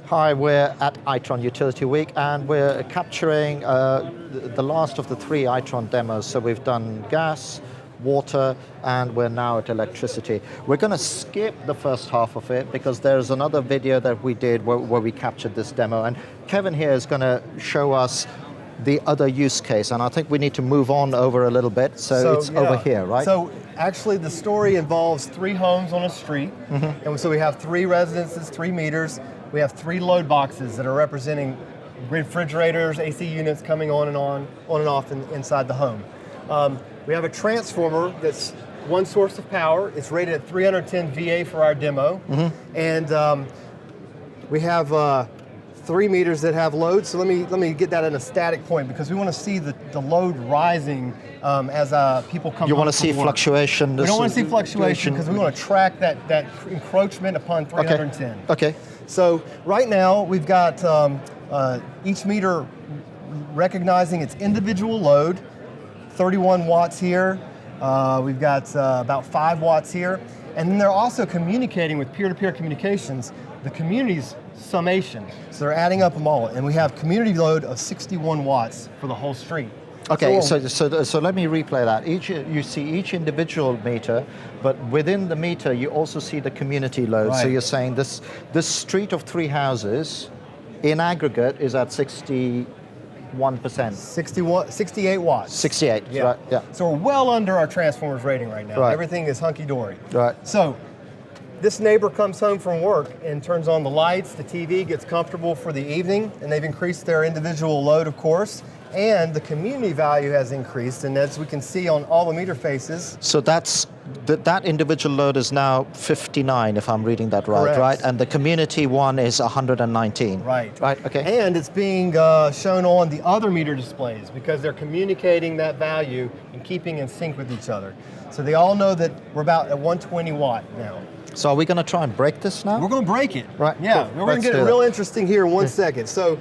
Hi, we're at Itron Utility Week and we're capturing the last of the 3 Itron demos. So we've done gas, water, and we're now at electricity. We're going to skip the first half of it because there's another video that we did where we captured this demo, and Kevin here is going to show us the other use case, and I think we need to move on over a little bit, so it's over here, right? So actually the story involves 3 homes on a street, and so we have 3 residences, 3 meters. We have 3 load boxes that are representing refrigerators, AC units coming on and off inside the home. We have a transformer that's one source of power. It's rated at 310 VA for our demo, and we have 3 meters that have load. So let me get that at a static point because we want to see the load rising as people come. You want to see fluctuation. We don't want to see fluctuation because we want to track that encroachment upon 310. Okay. So right now we've got each meter recognizing its individual load. 31 watts here. We've got about 5 watts here. And then they're also communicating with peer-to-peer communications, the community's summation. So they're adding up them all. And we have community load of 61 watts for the whole street. Okay, so let me replay that. You see each individual meter, but within the meter you also see the community load. Right. So you're saying this street of 3 houses in aggregate is at 61%. 68 watts. 68, yeah. Right, yeah. So we're well under our transformers rating right now. Right. Everything is hunky-dory. Right. So this neighbor comes home from work and turns on the lights, the TV, gets comfortable for the evening, and they've increased their individual load, of course, and the community value has increased, and as we can see on all the meter faces. So that individual load is now 59, if I'm reading that right, correct. Right? And the community one is 119. Right. Right, okay. And it's being shown on the other meter displays because they're communicating that value and keeping in sync with each other. So they all know that we're about at 120 watt now. So are we going to try and break this now? We're going to break it. Right. Yeah, Cool. we're going to get it real interesting here in 1 second. So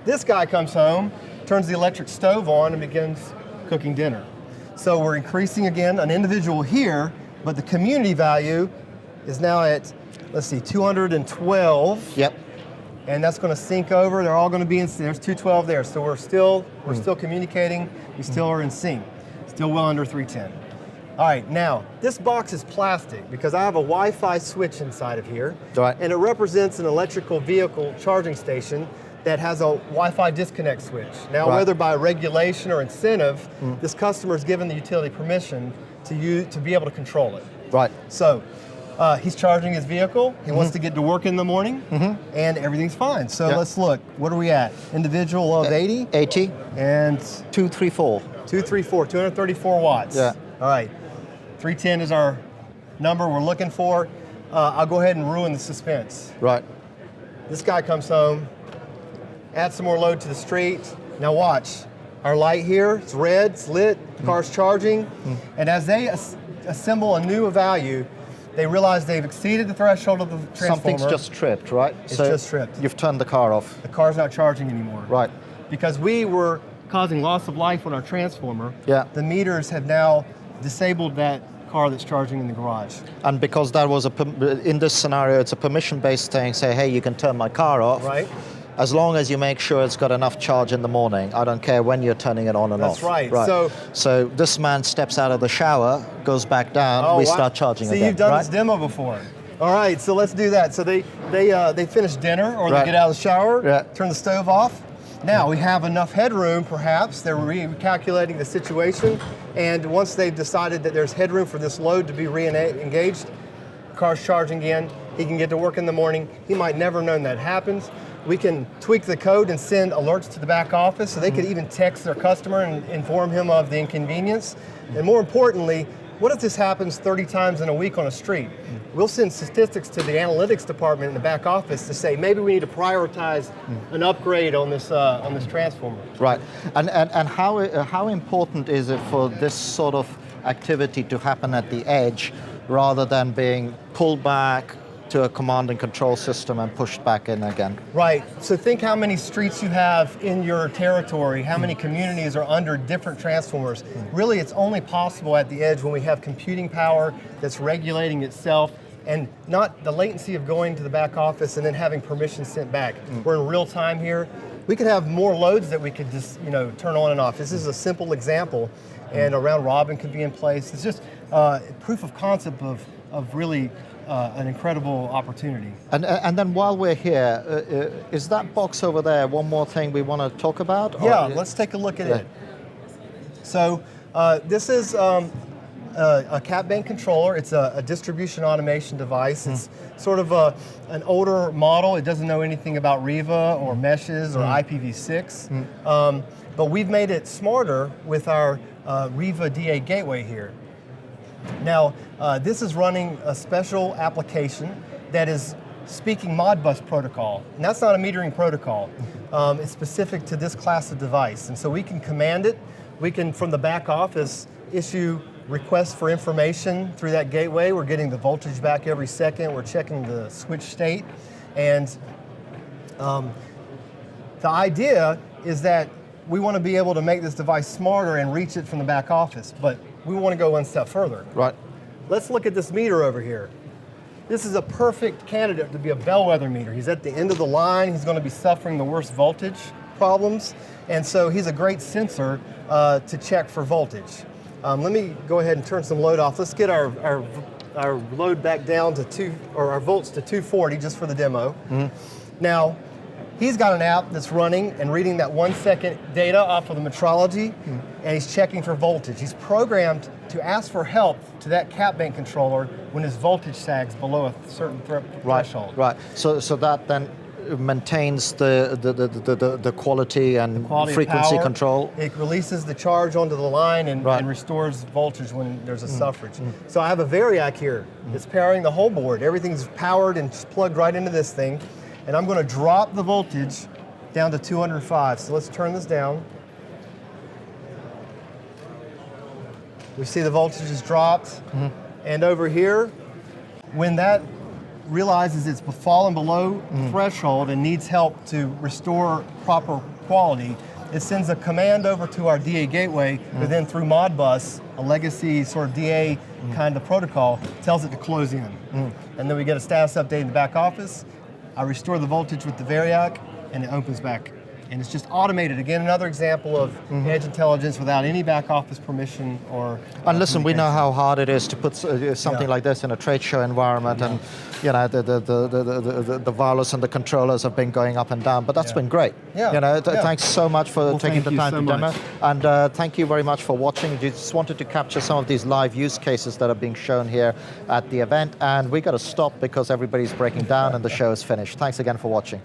this guy comes home, turns the electric stove on, and begins cooking dinner. So we're increasing again an individual here, but the community value is now at, let's see, 212. Yep. And that's going to sync over. They're all going to be in sync. There's 212 there. So we're still communicating. We still are in sync. Still well under 310. All right, now, this box is plastic because I have a Wi-Fi switch inside of here. Right. And it represents an electrical vehicle charging station that has a Wi-Fi disconnect switch. Now, right. Whether by regulation or incentive, this customer is given the utility permission to be able to control it. Right. So, he's charging his vehicle. He wants to get to work in the morning, and everything's fine. So let's look. What are we at? Individual of 80? 80. And 234. 234 watts. Yeah. All right. 310 is our number we're looking for. I'll go ahead and ruin the suspense. Right. This guy comes home, adds some more load to the street. Now watch. Our light here, it's red, it's lit, the car's charging. And as they assemble a new value, they realize they've exceeded the threshold of the transformer. Something's just tripped, right? It's just tripped. You've turned the car off. The car's not charging anymore. Right. Because we were causing loss of life on our transformer. Yeah. The meters have now disabled that car that's charging in the garage. And because that was in this scenario, it's a permission-based thing. Say, hey, you can turn my car off. Right. As long as you make sure it's got enough charge in the morning. I don't care when you're turning it on and off. That's right. So this man steps out of the shower, goes back down, start charging again. See, you've done this demo before. All right, so let's do that. So they finish dinner or they get out of the shower, turn the stove off. Now we have enough headroom, perhaps. They're recalculating the situation, and once they've decided that there's headroom for this load to be re-engaged, car's charging again, he can get to work in the morning. He might never have known that happens. We can tweak the code and send alerts to the back office, so they could even text their customer and inform him of the inconvenience. And more importantly, what if this happens 30 times in a week on a street? We'll send statistics to the analytics department in the back office to say maybe we need to prioritize an upgrade on this transformer. Right, and how important is it for this sort of activity to happen at the edge rather than being pulled back to a command and control system and pushed back in again? Right, so think how many streets you have in your territory, how many communities are under different transformers. Really, it's only possible at the edge when we have computing power that's regulating itself and not the latency of going to the back office and then having permission sent back. We're in real time here. We could have more loads that we could just turn on and off. This is a simple example, and a round robin could be in place. It's just proof of concept of really an incredible opportunity. And then while we're here, is that box over there one more thing we want to talk about? Yeah, let's take a look at it. So this is a cap bank controller. It's a distribution automation device. It's sort of an older model. It doesn't know anything about Riva or meshes or IPv6. But we've made it smarter with our Riva DA gateway here. Now, this is running a special application that is speaking Modbus protocol. And that's not a metering protocol. It's specific to this class of device. And so we can command it. We can, from the back office, issue requests for information through that gateway. We're getting the voltage back every second. We're checking the switch state. And the idea is that we want to be able to make this device smarter and reach it from the back office, but we want to go one step further. Right. Let's look at this meter over here. This is a perfect candidate to be a bellwether meter. He's at the end of the line. He's going to be suffering the worst voltage problems, and so he's a great sensor to check for voltage. Let me go ahead and turn some load off. Let's get our load back down to our volts to 240 just for the demo. Now, he's got an app that's running and reading that 1 second data off of the metrology, and he's checking for voltage. He's programmed to ask for help to that cap bank controller when his voltage sags below a certain threshold. Right. So that then maintains the quality and frequency control. It releases the charge onto the line and restores voltage when there's a suffrage. So I have a Variac here. It's powering the whole board. Everything's powered and plugged right into this thing. And I'm going to drop the voltage down to 205. So let's turn this down. We see the voltage is dropped. And over here, when that realizes it's fallen below threshold and needs help to restore proper quality, it sends a command over to our DA gateway, but then through Modbus, a legacy sort of DA kind of protocol, tells it to close in. And then we get a status update in the back office. I restore the voltage with the Variac, and it opens back. And it's just automated. Again, another example of edge intelligence without any back office permission or. And listen, we know how hard it is to put something like this in a trade show environment, and the wireless and the controllers have been going up and down, but that's been great. Thanks so much for taking the time to demo, and thank you very much for watching. Just wanted to capture some of these live use cases that are being shown here at the event, and we got to stop because everybody's breaking down and the show is finished. Thanks again for watching.